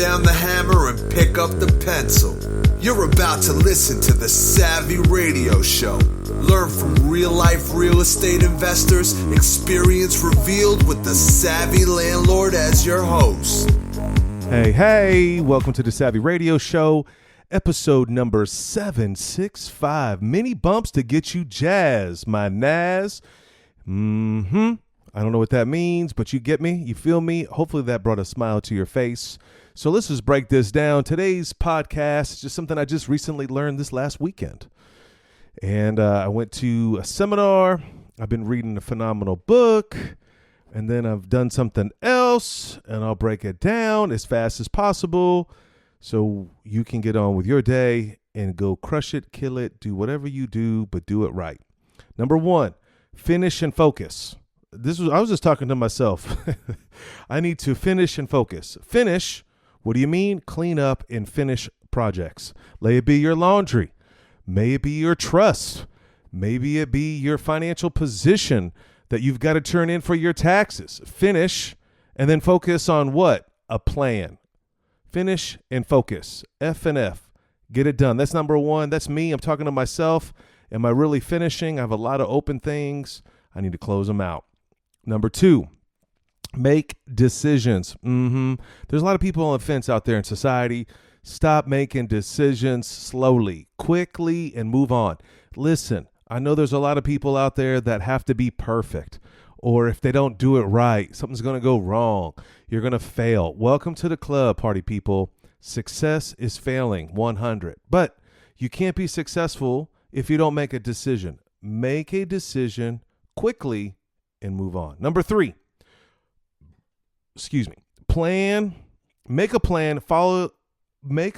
down the hammer and pick up the pencil. You're about to listen to the Savvy Radio Show. Learn from real-life real estate investors, experience revealed with the Savvy Landlord as your host. Hey, welcome to the Savvy Radio Show, episode number 765. Mini bumps to get you jazzed, my nazz. I don't know what that means, but you get me, you feel me. Hopefully that brought a smile to your face. So let's just break this down. Today's podcast is just something I just recently learned this last weekend. And I went to a seminar. I've been reading a phenomenal book. And then I've done something else. And I'll break it down as fast as possible so you can get on with your day and go crush it, kill it, do whatever you do, but do it right. Number one, finish and focus. I was just talking to myself. I need to finish and focus. Finish, what do you mean? Clean up and finish projects. May it be your laundry. May it be your trust. Maybe it be your financial position that you've got to turn in for your taxes. Finish and then focus on what? A plan. Finish and focus. F and F. Get it done. That's number one. That's me. I'm talking to myself. Am I really finishing? I have a lot of open things. I need to close them out. Number two, make decisions. There's a lot of people on the fence out there in society. Stop making decisions slowly, quickly, and move on. Listen, I know there's a lot of people out there that have to be perfect, or if they don't do it right, something's going to go wrong. You're going to fail. Welcome to the club, party people. Success is failing 100, but you can't be successful if you don't make a decision. Make a decision quickly and move on. Number three, make a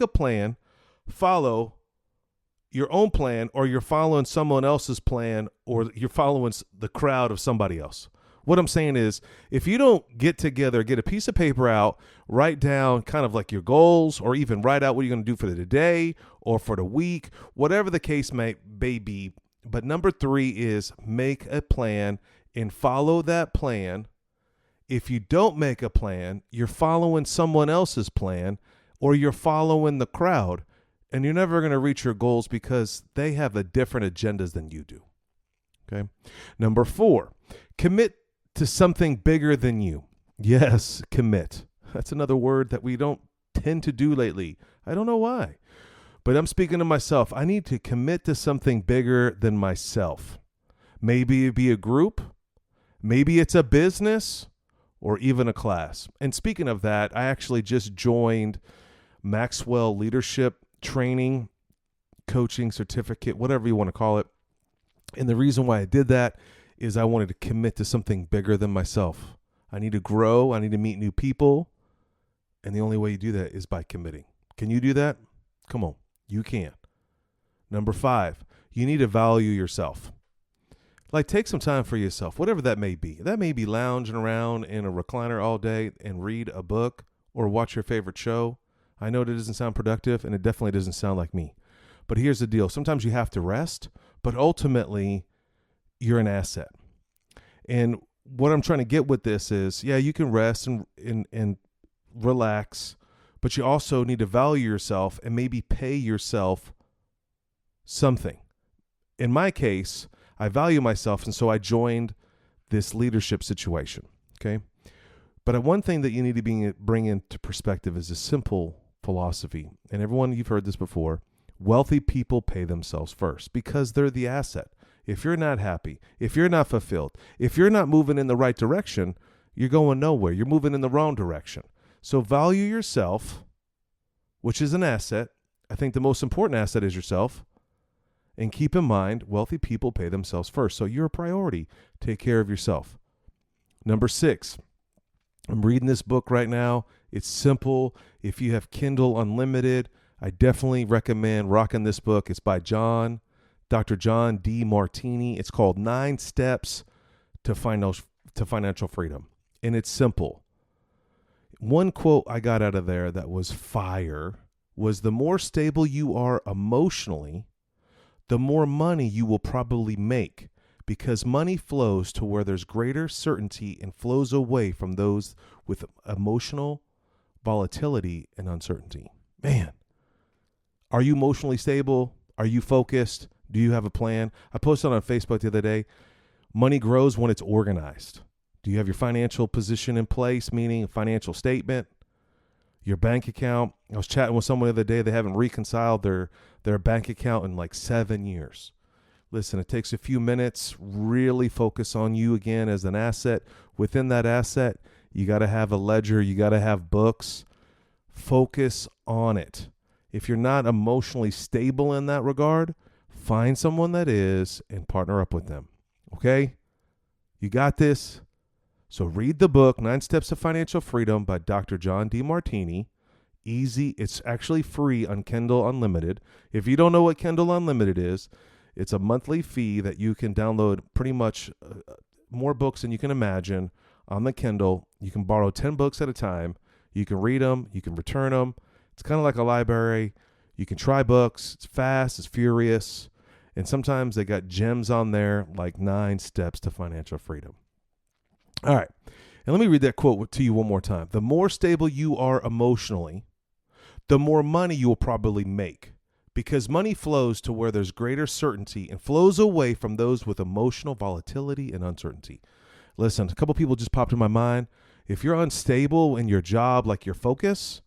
plan, follow your own plan, or you're following someone else's plan, or you're following the crowd of somebody else. What I'm saying is, if you don't get together, get a piece of paper out, write down kind of like your goals, or even write out what you're going to do for the day or for the week, whatever the case may be. But number three is make a plan and follow that plan. If you don't make a plan, you're following someone else's plan, or you're following the crowd, and you're never going to reach your goals because they have a different agendas than you do. Okay. Number four, commit to something bigger than you. Yes, commit. That's another word that we don't tend to do lately. I don't know why, but I'm speaking to myself. I need to commit to something bigger than myself. Maybe it be a group. Maybe it's a business, or even a class. And speaking of that, I actually just joined Maxwell Leadership Training, Coaching Certificate, whatever you want to call it. And the reason why I did that is I wanted to commit to something bigger than myself. I need to grow. I need to meet new people. And the only way you do that is by committing. Can you do that? Come on, you can. Number five, you need to value yourself. Like, take some time for yourself, whatever that may be. That may be lounging around in a recliner all day and read a book or watch your favorite show. I know that doesn't sound productive, and it definitely doesn't sound like me. But here's the deal. Sometimes you have to rest, but ultimately you're an asset. And what I'm trying to get with this is, yeah, you can rest and relax, but you also need to value yourself and maybe pay yourself something. In my case, I value myself, and so I joined this leadership situation, okay? But one thing that you need to bring into perspective is a simple philosophy, and everyone, you've heard this before. Wealthy people pay themselves first because they're the asset. If you're not happy, if you're not fulfilled, if you're not moving in the right direction, you're going nowhere. You're moving in the wrong direction. So value yourself, which is an asset. I think the most important asset is yourself. And keep in mind, wealthy people pay themselves first. So you're a priority. Take care of yourself. Number six, I'm reading this book right now. It's simple. If you have Kindle Unlimited, I definitely recommend rocking this book. It's by Dr. John D. Martini. It's called 9 Steps to Financial Freedom. And it's simple. One quote I got out of there that was fire was, the more stable you are emotionally, the more money you will probably make, because money flows to where there's greater certainty and flows away from those with emotional volatility and uncertainty. Man, are you emotionally stable? Are you focused? Do you have a plan? I posted on Facebook the other day, money grows when it's organized. Do you have your financial position in place, meaning a financial statement, your bank account? I was chatting with someone the other day. They haven't reconciled their bank account in like 7 years. Listen, it takes a few minutes. Really focus on you again as an asset. Within that asset, you got to have a ledger. You got to have books. Focus on it. If you're not emotionally stable in that regard, find someone that is and partner up with them. Okay? You got this. So read the book, 9 Steps to Financial Freedom by Dr. John DeMartini. Easy. It's actually free on Kindle Unlimited. If you don't know what Kindle Unlimited is, it's a monthly fee that you can download pretty much more books than you can imagine on the Kindle. You can borrow 10 books at a time. You can read them. You can return them. It's kind of like a library. You can try books. It's fast. It's furious. And sometimes they got gems on there like 9 Steps to Financial Freedom. All right. And let me read that quote to you one more time. The more stable you are emotionally, the more money you will probably make, because money flows to where there's greater certainty and flows away from those with emotional volatility and uncertainty. Listen, a couple people just popped in my mind. If you're unstable in your job, like your focus,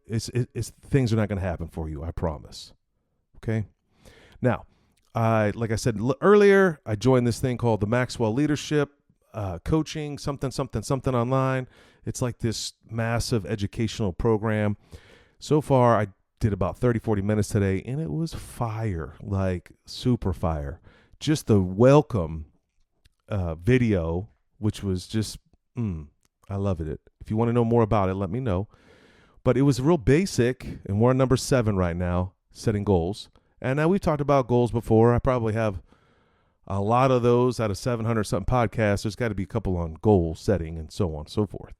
things are not going to happen for you. I promise. Okay. Now, like I said earlier, I joined this thing called the Maxwell Leadership Coaching, something online. It's like this massive educational program. So far, I did about 30, 40 minutes today, and it was fire, like super fire. Just the welcome video, which was just, I loved it. If you want to know more about it, let me know. But it was real basic, and we're on number 7 right now, setting goals. And now we've talked about goals before. I probably have a lot of those out of 700-something podcasts. There's got to be a couple on goal setting and so on and so forth.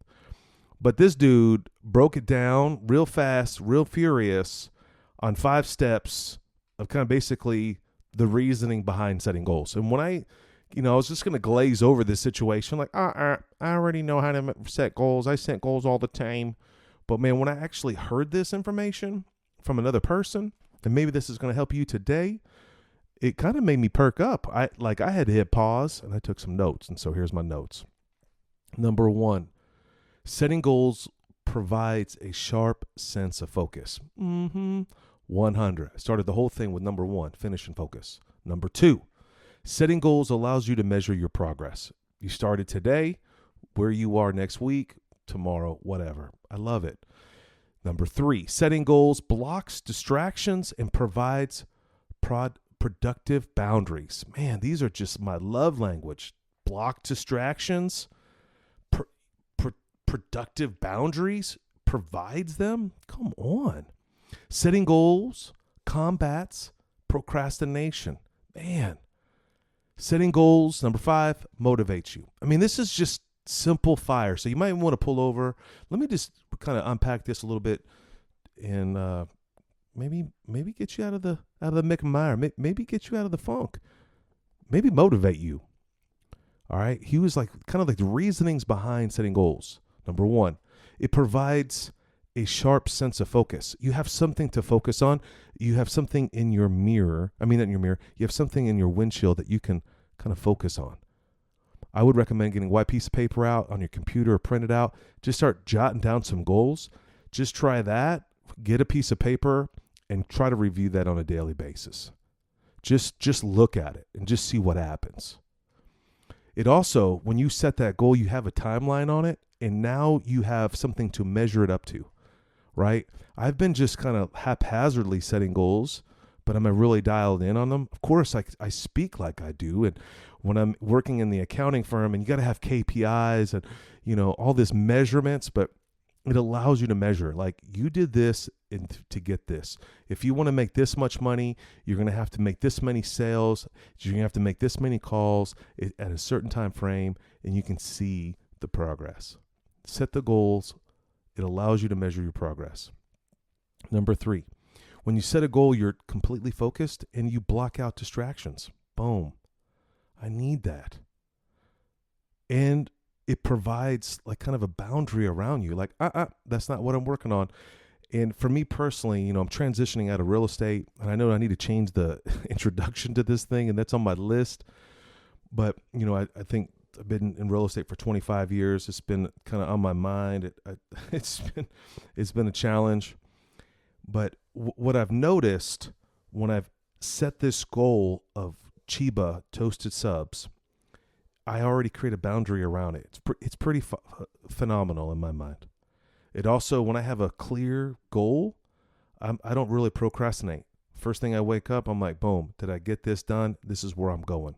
But this dude broke it down real fast, real furious on 5 steps of kind of basically the reasoning behind setting goals. And when I was just going to glaze over this situation, like, I already know how to set goals. I set goals all the time. But man, when I actually heard this information from another person, and maybe this is going to help you today, it kind of made me perk up. I had to hit pause and I took some notes. And so here's my notes. Number 1, setting goals provides a sharp sense of focus. 100. I started the whole thing with number 1, finish and focus. Number 2, setting goals allows you to measure your progress. You started today, where you are next week, tomorrow, whatever. I love it. Number 3, setting goals blocks distractions and provides productive boundaries. Man, these are just my love language. Block distractions, productive boundaries, provides them. Come on. Setting goals combats procrastination. Man, setting goals, number 5, motivates you. I mean, this is just simple fire. So you might want to pull over. Let me just kind of unpack this a little bit and maybe get you out of the Mick and Meyer. Maybe get you out of the funk. Maybe motivate you. All right. He was like kind of like the reasonings behind setting goals. Number 1, it provides a sharp sense of focus. You have something to focus on. You have something in your mirror. I mean, not in your mirror. You have something in your windshield that you can kind of focus on. I would recommend getting a white piece of paper out on your computer or print it out. Just start jotting down some goals. Just try that. Get a piece of paper and try to review that on a daily basis. Just look at it and just see what happens. It also, when you set that goal, you have a timeline on it, and now you have something to measure it up to, right? I've been just kind of haphazardly setting goals, but am I really dialed in on them? Of course, I speak like I do, and when I'm working in the accounting firm, and you got to have KPIs and, all this measurements, but it allows you to measure, like, you did this to get this. If you want to make this much money, you're going to have to make this many sales. You're going to have to make this many calls at a certain time frame, and you can see the progress. Set the goals. It allows you to measure your progress. Number 3, when you set a goal, you're completely focused and you block out distractions. Boom. I need that. And it provides like kind of a boundary around you. Like, that's not what I'm working on. And for me personally, I'm transitioning out of real estate, and I know I need to change the introduction to this thing, and that's on my list. But, I think I've been in real estate for 25 years. It's been kind of on my mind. It's been a challenge. But what I've noticed when I've set this goal of Chiba toasted subs, I already create a boundary around it. It's pretty phenomenal in my mind. It also, when I have a clear goal, I don't really procrastinate. First thing I wake up, I'm like, boom, did I get this done? This is where I'm going.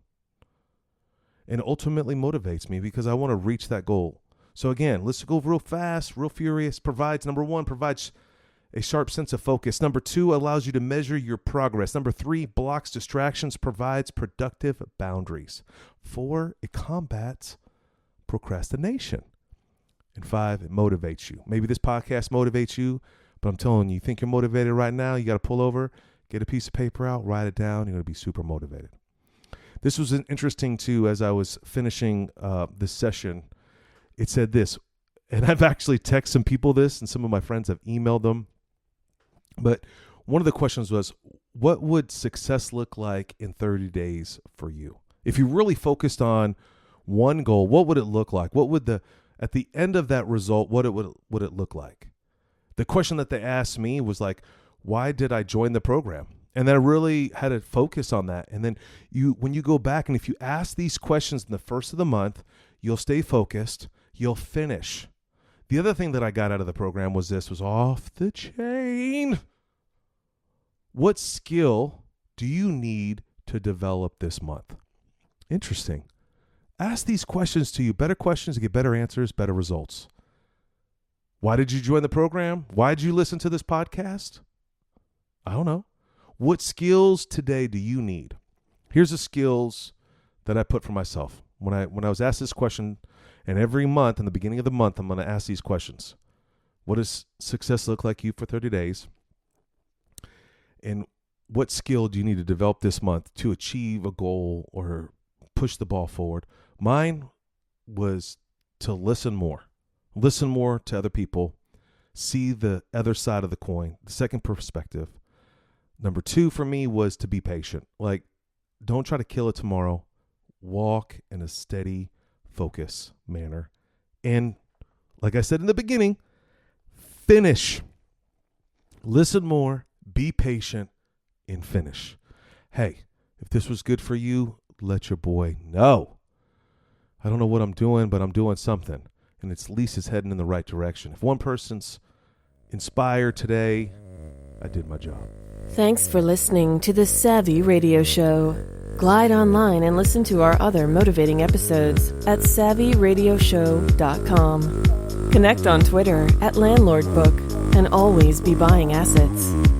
And ultimately motivates me because I want to reach that goal. So again, let's go real fast, real furious. Number 1, provides a sharp sense of focus. Number 2, allows you to measure your progress. Number 3, blocks distractions, provides productive boundaries. 4, it combats procrastination. And 5, it motivates you. Maybe this podcast motivates you, but I'm telling you, think you're motivated right now, you got to pull over, get a piece of paper out, write it down, you're going to be super motivated. This was interesting too, as I was finishing this session. It said this, and I've actually texted some people this, and some of my friends have emailed them. But one of the questions was, what would success look like in 30 days for you? If you really focused on one goal, what would it look like? What would at the end of that result, what would it look like? The question that they asked me was like, why did I join the program? And then I really had to focus on that. And then when you go back, and if you ask these questions in the first of the month, you'll stay focused, you'll finish. The other thing that I got out of the program was off the chain. What skill do you need to develop this month? Interesting. Ask these questions to you. Better questions to get better answers, better results. Why did you join the program? Why did you listen to this podcast? I don't know. What skills today do you need? Here's the skills that I put for myself. When I was asked this question, and every month, in the beginning of the month, I'm going to ask these questions. What does success look like to you for 30 days? And what skill do you need to develop this month to achieve a goal or push the ball forward? Mine was to listen more to other people, see the other side of the coin, the second perspective. Number 2 for me was to be patient. Like, don't try to kill it tomorrow. Walk in a steady focus manner. And like I said in the beginning, finish. Listen more, be patient, and finish. Hey, if this was good for you, let your boy know. I don't know what I'm doing, but I'm doing something. And at least it's heading in the right direction. If one person's inspired today, I did my job. Thanks for listening to the Savvy Radio Show. Glide online and listen to our other motivating episodes at savvyradioshow.com. Connect on Twitter at LandlordBook and always be buying assets.